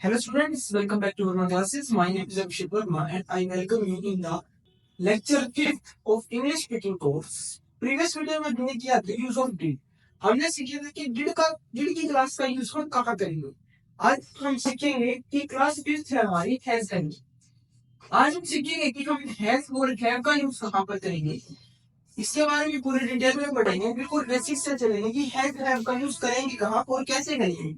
Hello students, welcome back to our classes. My name is Abhishek Verma and I welcome you in the lecture 5th of English speaking course. Previous video में हमने किया था use of did. हमने सीखा था कि did की class का यूज हम कहाँ करेंगे। आज हम सीखेंगे कि क्लास 5th है हमारी हैज का यूज। आज हम सीखेंगे कि हम हैज और हैव का यूज कहाँ पर करेंगे। इसके बारे में पूरे डिटेल में पढ़ेंगे, बिल्कुल बेसिक से चलेंगे कि हैव का यूज करेंगे कहाँ और कैसे करेंगे।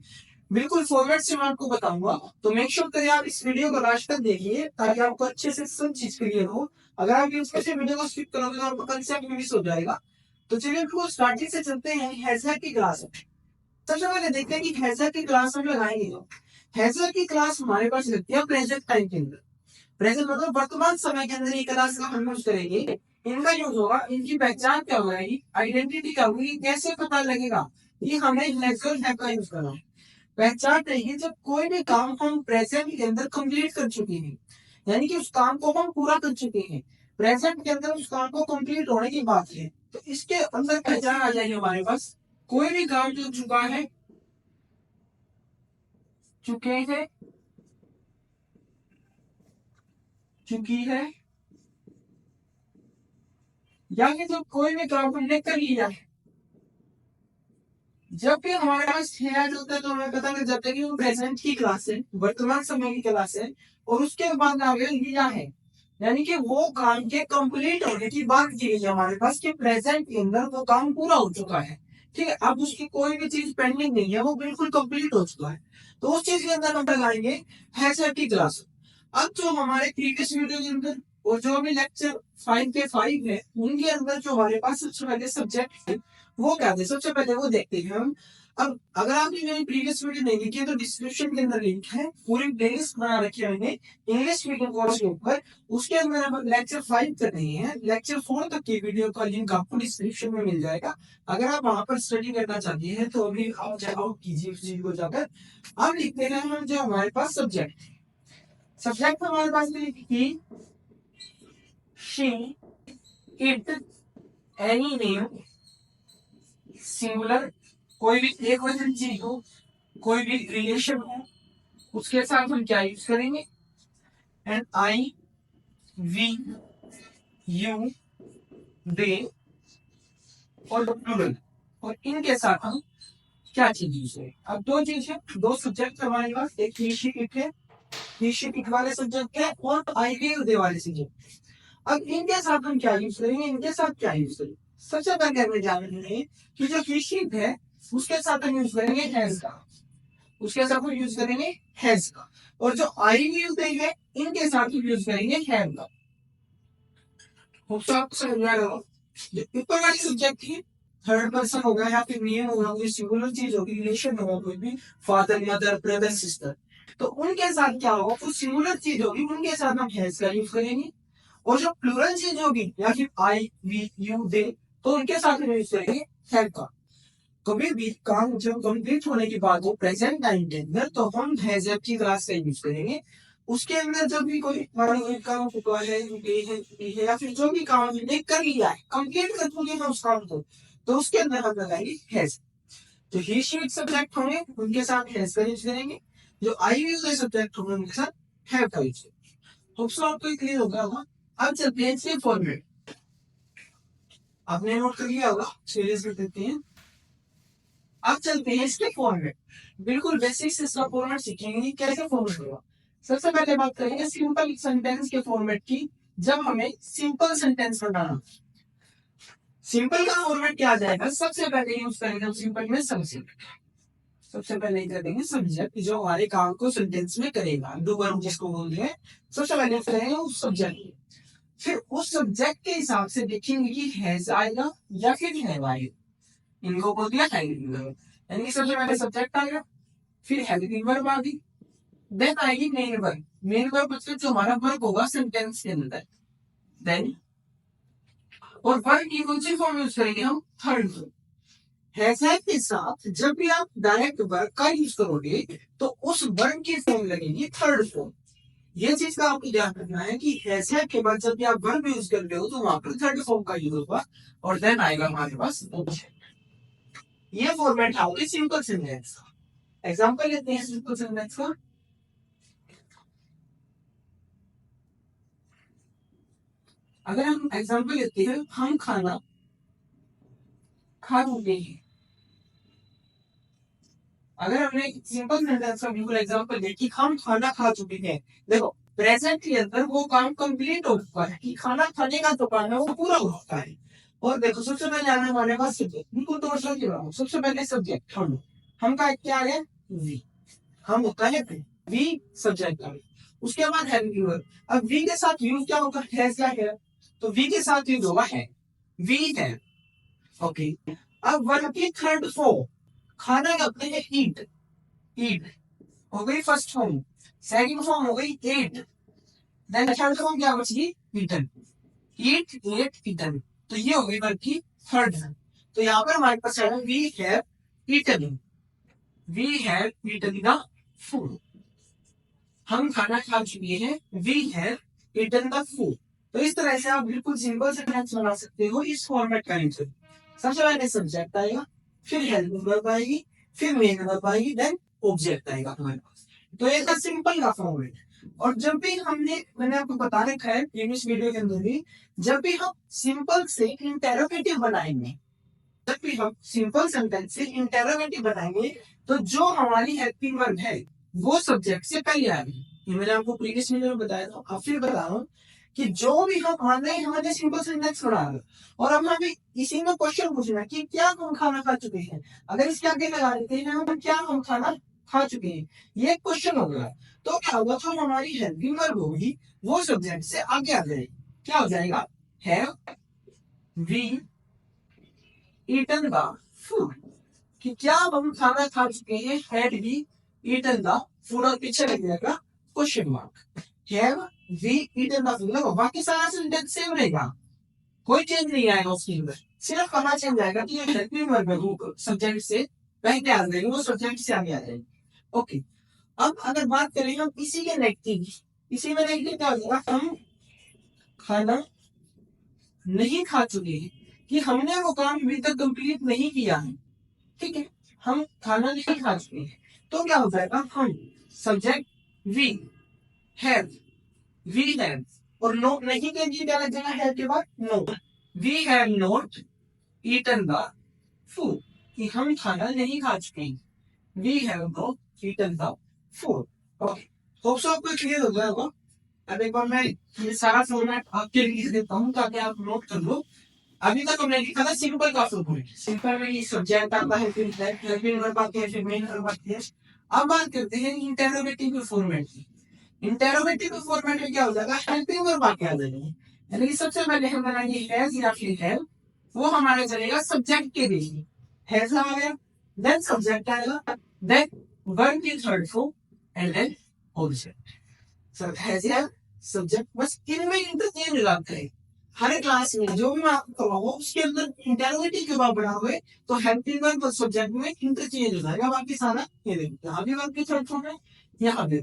बिल्कुल फॉर्मेट से मैं आपको बताऊंगा, तो मेक श्योर करिए आप इस वीडियो को लास्ट तक देखिए ताकि आपको अच्छे से सब चीज क्लियर हो। अगर आप यूज करके वीडियो को स्किप करोगे तो आपका कंसेप्ट मिस हो जाएगा। तो चलिए बिल्कुल स्टार्टिंग से चलते हैं हैजर की क्लास। सबसे पहले देखते हैं कि हैजर की क्लास हम लगाएंगे। हैजर की क्लास हमारे पास लगती है प्रेजेंट टाइम के अंदर। प्रेजेंट मतलब वर्तमान समय के अंदर ये क्लास का हम यूज करेंगे। इनका यूज होगा, इनकी पहचान क्या होगी, आइडेंटिटी क्या होगी, कैसे पता लगेगा कि हमें नेचुरल हैव का यूज करना है। पहचान रही जब कोई भी काम हम प्रेजेंट के अंदर कंप्लीट कर चुके हैं, यानी कि उस काम को हम पूरा कर चुके हैं। प्रेजेंट के अंदर उस काम को कंप्लीट होने की बात है, तो इसके अंदर पहचान आ जाएगी हमारे पास। कोई भी काम जो चुका है, चुके हैं, चुकी है, या कि जब कोई भी काम हमने कर लिया है। जब भी हमारे पास हैज होता है तो हमें पता है जब तक वो प्रेजेंट की क्लास है, वर्तमान समय की क्लास है, और उसके बाद आगे लिया है, यानी कि वो काम के कंप्लीट होने की बात की गई है हमारे पास कि प्रेजेंट के अंदर वो काम पूरा हो चुका है। ठीक है, अब उसकी कोई भी चीज पेंडिंग नहीं है, वो बिल्कुल कंप्लीट हो चुका है। तो उस चीज के अंदर हम लगाएंगे हैज की क्लास। अब जो हमारे प्रीवियस वीडियो के अंदर और जो अभी लेक्चर 5 के 5 है, उनके अंदर जो हमारे पास सबसे पहले सब्जेक्ट है वो क्या थे, सबसे पहले वो देखते हैं हम। अब अगर आपने मेरी प्रीवियस वीडियो नहीं देखी है तो डिस्क्रिप्शन के अंदर लिंक है, पूरी प्लेलिस्ट बना रखी है मैंने इंग्लिश स्पीकिंग कोर्स के ऊपर। उसके अंदर हम लेक्चर 5 कर रहे हैं, लेक्चर 4 तक की वीडियो का लिंक आपको डिस्क्रिप्शन में मिल जाएगा। अगर आप वहां पर स्टडी करना चाहते हैं तो अभी आप चेकआउट कीजिए उस चीज को जाकर। अब लिखते हैं हम जो हमारे पास सब्जेक्ट, सब्जेक्ट हमारे पास ही she, it, any name, singular, कोई भी एक वचन चीज हो, कोई भी रिलेशन हो, उसके साथ हम क्या यूज करेंगे, एंड आई, वी, यू, दे और प्लूरल। और इनके साथ हम क्या चीज यूज करें। अब दो चीज है, दो सब्जेक्ट हमारे पास, एक ही शी इट है, ही शी इट वाले सब्जेक्ट है, और आई वी दे वाले सब्जेक्ट। अब इनके साथ हम क्या यूज करेंगे, इनके साथ क्या यूज करेंगे। सबसे पहले हमें जान लेंगे कि जो ही शी है उसके साथ हम यूज करेंगे हैज का, उसके साथ हम यूज करेंगे हैज का। और जो आई यूज करेंगे इनके साथ हम यूज करेंगे हैव का। आपको समझ में आ रहा हो। जो ऊपर वाली सब्जेक्ट थी, थर्ड पर्सन होगा या फिर नेम होगा, कोई सिंगुलर चीज होगी, रिलेशन होगा, कोई भी फादर मदर ब्रदर सिस्टर, तो उनके साथ क्या होगा, कुछ सिंगुलर चीज होगी उनके साथ हम हैज का यूज करेंगे। और जो प्लूरल चीज होगी या फिर आई वी यू दे, तो उनके साथ हम यूज करेंगे हैव का। कभी भी काम जब कंप्लीट होने की बात हो प्रेजेंट टाइम के अंदर तो हम हैज की क्लास का यूज करेंगे। उसके अंदर जब भी कोई काम हुआ है, या फिर जो भी काम हमने कर लिया है, कंप्लीट कर चुके हैं उस काम को, तो उसके अंदर हम लगाएंगे हैज। जो ही शी सब्जेक्ट होंगे उनके साथ हैज का यूज करेंगे, जो आई वी सब्जेक्ट होंगे उनके साथ हैव का यूज करेंगे। होप्स आपको क्लियर हो गया होगा। अब चलते हैं इसके फॉर्मेट। आपने नोट कर लिया होगा, सीरीज में देते हैं। अब चलते हैं इसके फॉर्मेट, बिल्कुल बेसिक से इसका फॉर्मेट सीखेंगे कैसे फॉर्मेट होगा। सबसे पहले बात करेंगे सिंपल सेंटेंस के फॉर्मेट की। जब हमें सिंपल सेंटेंस बनाना, सिंपल का फॉर्मेट क्या आ जाएगा, सबसे पहले यूज करेंगे हम सिंपल में सब्जेक्ट। सबसे पहले करेंगे सब्जेक्ट जो हमारे काम को सेंटेंस में करेगा, डू वर्ब जिसको बोलते हैं। सबसे पहले करेंगे उस सब्जेक्ट, फिर उस सब्जेक्ट के हिसाब से देखेंगे कि हैज आएगा या फिर हैव आएगा। इनको बोल दिया हेल्पिंग वर्ब, यानी कि सबसे पहले सब्जेक्ट आएगा, फिर हेल्पिंग वर्ब आ गई, देन आएगी मेन वर्ब। मेन वर्ब मतलब जो हमारा वर्ब होगा सेंटेंस के अंदर। देन और वर्ब की कौन सी फॉर्म यूज करेंगे हम, थर्ड फॉर्म। हैज के साथ जब भी आप डायरेक्ट वर्ब का यूज करोगे तो उस वर्ब की फॉर्म लगेगी थर्ड फॉर्म। ये चीज का आपको ध्यान रखना है कि हैज के बाद जब भी आप वर्ब यूज कर रहे हो तो वहां पर थर्ड फॉर्म का यूज होगा, और देन आएगा हमारे पास ऑब्जेक्ट। ये फॉर्मेट है सिंपल सेंटेंस का। एग्जांपल लेते हैं सिंपल सेंटेंस का। अगर हम एग्जाम्पल लेते हैं, हम खाना खा चुके हैं। अगर हमने सिंपल सेंटेंस का बिल्कुल एग्जाम्पल दे कि हम खाना खा चुके हैं, देखो प्रेजेंट के अंदर वो काम कंप्लीट हो चुका है कि खाना खाने का जो काम है वो पूरा हो चुका है। और देखो सबसे पहले आने वाले पास सब्जेक्ट, बिल्कुल तो समझ रहा हूँ। सबसे पहले सब्जेक्ट हम का क्या है, वी। हम होता है वी सब्जेक्ट का। उसके बाद है व्यूअर। अब वी के साथ यूज क्या होगा, है क्या है, तो वी के साथ यूज होगा है, वी है। ओके, अब वर्ब की थर्ड फॉर्म, खाना कहते हैं ईट। ईट हो गई फर्स्ट फॉर्म, सेकंड फॉर्म हो गई एट, देन थर्ड फॉर्म क्या बची, ईटन। ईट एट ईटन, तो ये हो गई वर्ब की थर्ड है। तो यहाँ पर हमारे पास है we have eaten, we have eaten the food. हम खाना खा चुके हैं, we have eaten the food. तो इस तरह से आप बिल्कुल सिंपल सेंटेंस बना सकते हो इस फॉर्मेट का आंसर। सबसे पहले सब्जेक्ट आएगा, फिर हेल्पिंग वर्ब आएगी, फिर मेन वर्ब आएगी, देन ऑब्जेक्ट आएगा हमारे पास। तो ये था सिंपल का फॉर्मेट। और जब भी मैंने आपको बता रखा है प्रीवियस वीडियो के अंदर भी, जब भी हम सिंपल से इंटेरोगेटिव बनाएंगे, जब भी हम सिंपल सेंटेंस से इंटेरोगेटिव बनाएंगे, तो जो हमारी हेल्पिंग वर्ब है वो सब्जेक्ट से पहले आएगी। ये मैंने आपको प्रीवियस वीडियो में बताया था, अब फिर बता रहा हूँ कि जो भी हम हमारे सिंपल सेंटेंस बना रहे और अब हमें इसी में क्वेश्चन पूछना कि क्या हम खाना खा चुके हैं, अगर इसके आगे लगा देते हैं हम क्या हम खाना खा चुके हैं, ये क्वेश्चन होगा। तो क्या होगा, जो हमारी हेल्पिंग वर्ब होगी वो सब्जेक्ट से आगे आ जाएगी। क्या हो जाएगा, have we eaten the food, कि क्या हम खाना खा चुके हैं, had we eaten the food, और पीछे लग जाएगा question mark. Have we eaten the food, बाकी सारा सेंटेंस सेम रहेगा, कोई चेंज नहीं आएगा उसके अंदर। सिर्फ कमा चेंज आएगा कि हेल्पिंग वर्ब है वो सब्जेक्ट से पहले आ जाएगी, वो सब्जेक्ट से आगे आ जाएगी। ओके, अब अगर बात करें हम इसी के नेगेटिव, इसी में नेगेटिव क्या हो जाएगा, हम खाना नहीं खा चुके हैं, कि हमने वो काम अभी तक कंप्लीट नहीं किया है। ठीक है, हम खाना नहीं खा चुके हैं, तो क्या हो जाएगा, हम subject we have, we have, और नो नहीं के लिए क्या लग जाएगा, हैव के बाद no, we have not eaten the food, कि हम खाना नहीं खा चुके हैं, we have not eaten the food. Okay, hope so आपको क्लियर हो गया होगा। अब एक बार मैं ये सारा फॉर्मेट आपके लिए लिख देता हूँ ताकि आप नोट कर लो। अभी तक हमने लिखा था सिंपल का फॉर्मेट, सिंपल में ये सब्जेक्ट आता है, फिर हेल्पिंग वर्ब आती है, फिर मेन वर्ब आती है। अब बात करते हैं इंटेरोगेटिव के फॉर्मेट की। इंटेरोगेटिव के फॉर्मेट में क्या हो जाएगा, हेल्पिंग वर्ब आके आ जाएगी, यानी कि सबसे पहले हम बनाएंगे हैज या फिर हैव, वो हमारे चलेगा सब्जेक्ट के लिए, हैज आ गया, देन सब्जेक्ट आएगा, देन वर्ब की third form, and then object. Sir has या सब्जेक्ट, बस इनमें इंटरचेंज हो जाते हैं। हर क्लास में जो भी मैं आपको करवाऊंगा उसके अंदर इंटेरोगेटिव के बाद बना हुए, तो हेल्पिंग वर्ब और सब्जेक्ट में इंटरचेंज हो जाएगा। बाकी सारा ये देखिए, यहाँ भी वर्ब की थर्ड फॉर्म है, यहाँ भी,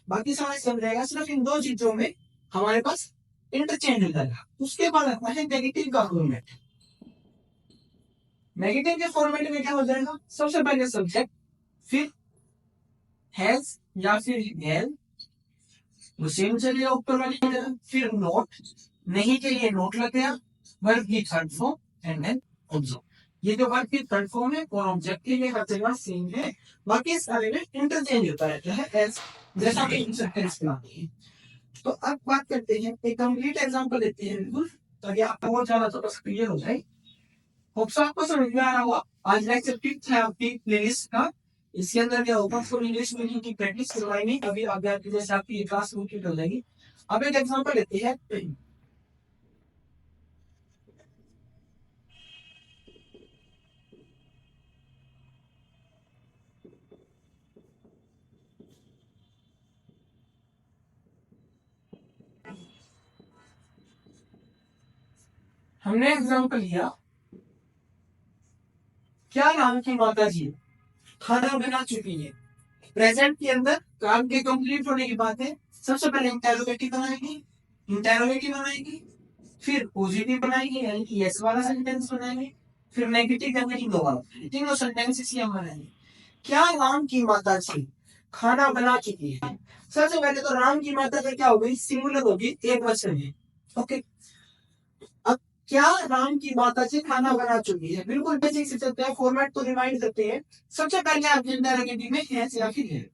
बाकी सारा सेम रहेगा, सिर्फ इन दो चीजों में हमारे पास इंटरचेंज हो जाएगा। उसके बाद आता है नेगेटिव का फॉर्मेट। नेगेटिव के फॉर्मेट में क्या हो जाएगा, सबसे पहले सब्जेक्ट, फिर हैज या फिर हैव, वो सेम चलिए ऊपर वाली तरह, फिर नोट, नहीं के लिए नोट लग गया, वर्ब की third form, and then object. ये जो वर्ब की थर्ड फॉर्म है और ऑब्जेक्ट के लिए हर जगह सेम है, बाकी सारे में इंटरचेंज होता रहता है एज जैसा कि सेंटेंस बनाते हैं। तो अब बात करते हैं, एक कंप्लीट एग्जांपल लेते हैं बिल्कुल, ताकि आपको और ज्यादा थोड़ा क्लियर हो जाए। होप सो आपको समझ में आ रहा होगा। आज लेक्चर 5 है आपकी प्लेलिस्ट का, इसके अंदर क्या होगा, फुल इंग्लिश मीडियम की प्रैक्टिस करवाएंगे, अभी आगे जैसे आपकी ये क्लास कंप्लीट हो जाएगी। अब एक एग्जांपल लेते हैं, हमने एग्जांपल लिया, क्या नाम की माता जी खाना बना चुकी है। प्रेजेंट के अंदर काम के कंप्लीट होने की बात है, सबसे पहले इंटेरोगेटिव बनाएंगे, इंटेरोगेटिव बनाएंगे, फिर पॉजिटिव बनाएंगे यानी कि यस वाला सेंटेंस बनाएंगे, फिर नेगेटिव नेगेटिव दो वाला, तीनों सेंटेंसेस ही हम बनाएंगे। क्या राम की माता जी खाना बना चुकी है। सबसे पहले तो राम की माता का क्या हो गई, सिंगुलर होगी, एक वचन है। ओके, क्या राम की माता जी खाना बना चुकी है? बिल्कुल बेसिक से चलते हैं, फॉर्मेट को रिमाइंड करते हैं। सबसे पहले आप इंडायरेक्टली में हैज या फिर है।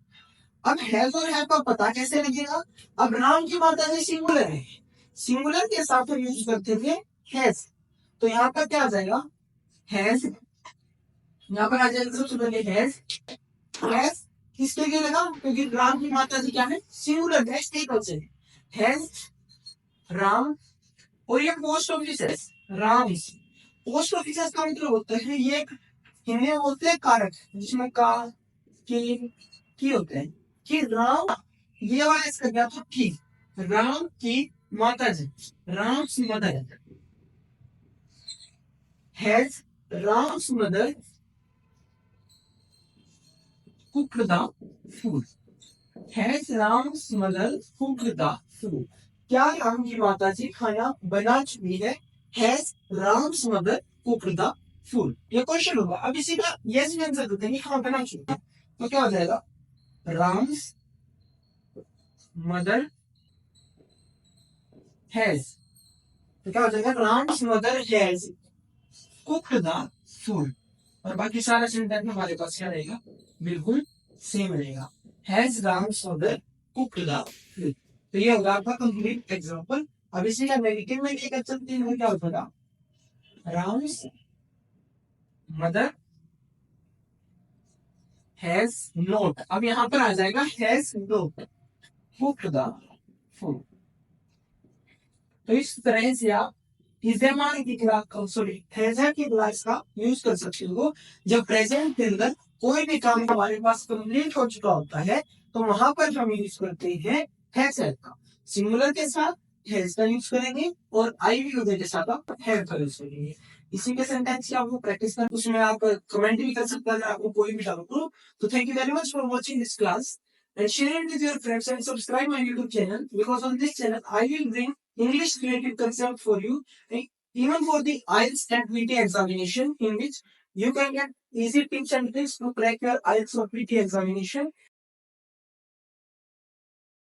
अब हैज और है का पता कैसे लगेगा? अब राम की माता जी सिंगुलर है, सिंगुलर के साथ हम यूज करते थे हैज, तो यहाँ पर क्या आ जाएगा? हैज, यहाँ पर आ जाएगा सबसे पहले हैज। हैज किसके लिए लगा? क्योंकि राम की माता जी क्या है? सिंगुलर है, स्टेबल से हैज राम। और ये पोस्ट ऑफिस है, राम। पोस्ट ऑफिस का मतलब होता है ये हिंदी में बोलते हैं कारक, जिसमें का की होते हैं कि राम, ये वाला इसका क्या था? की। राम की माता जी, Ram's mother has Ram's mother cooked the food. Has Ram's mother cooked the food. क्या राम की माता जी खाना बना चुकी है? Has Ram's mother cooked the food. ये क्वेश्चन होगा। अब इसी का यस में आंसर देते हैं, हाँ बना चुकी है, तो क्या हो जाएगा? राम्स मदर हैज, तो क्या हो जाएगा? Ram's mother has cooked the food. और बाकी सारा सेंटेंस हमारे पास क्या रहेगा? बिल्कुल सेम रहेगा। Has Ram's mother cooked the food. तो ये होगा आपका कंप्लीट एग्जांपल। अब इसी का नेगेटिव में लेकर चलते हैं, क्या होगा? राम्स मदर हैज नोट, अब यहां पर आ जाएगा has note cooked the food. तो इस तरह से आप इस्तेमाल की क्लास का, सॉरी हैजा की क्लास का यूज कर सकते हो जब प्रेजेंट के अंदर कोई भी काम हमारे पास कंप्लीट हो चुका होता है, तो वहां पर हम यूज करते हैं हैज का। सिंगुलर के साथ हैज का यूज करेंगे और आई वी के साथ आप हैव का यूज करेंगे। इसी के सेंटेंस की आपको प्रैक्टिस कर, उसमें आप कमेंट भी कर सकते हैं आपको कोई भी डाउट हो। तो thank you very much for watching this class and share it with your friends and subscribe my YouTube channel, because on this channel I will bring English related concept for you, even for the IELTS and PT examination, in which you can get easy tips and tricks to crack your IELTS or PT examination.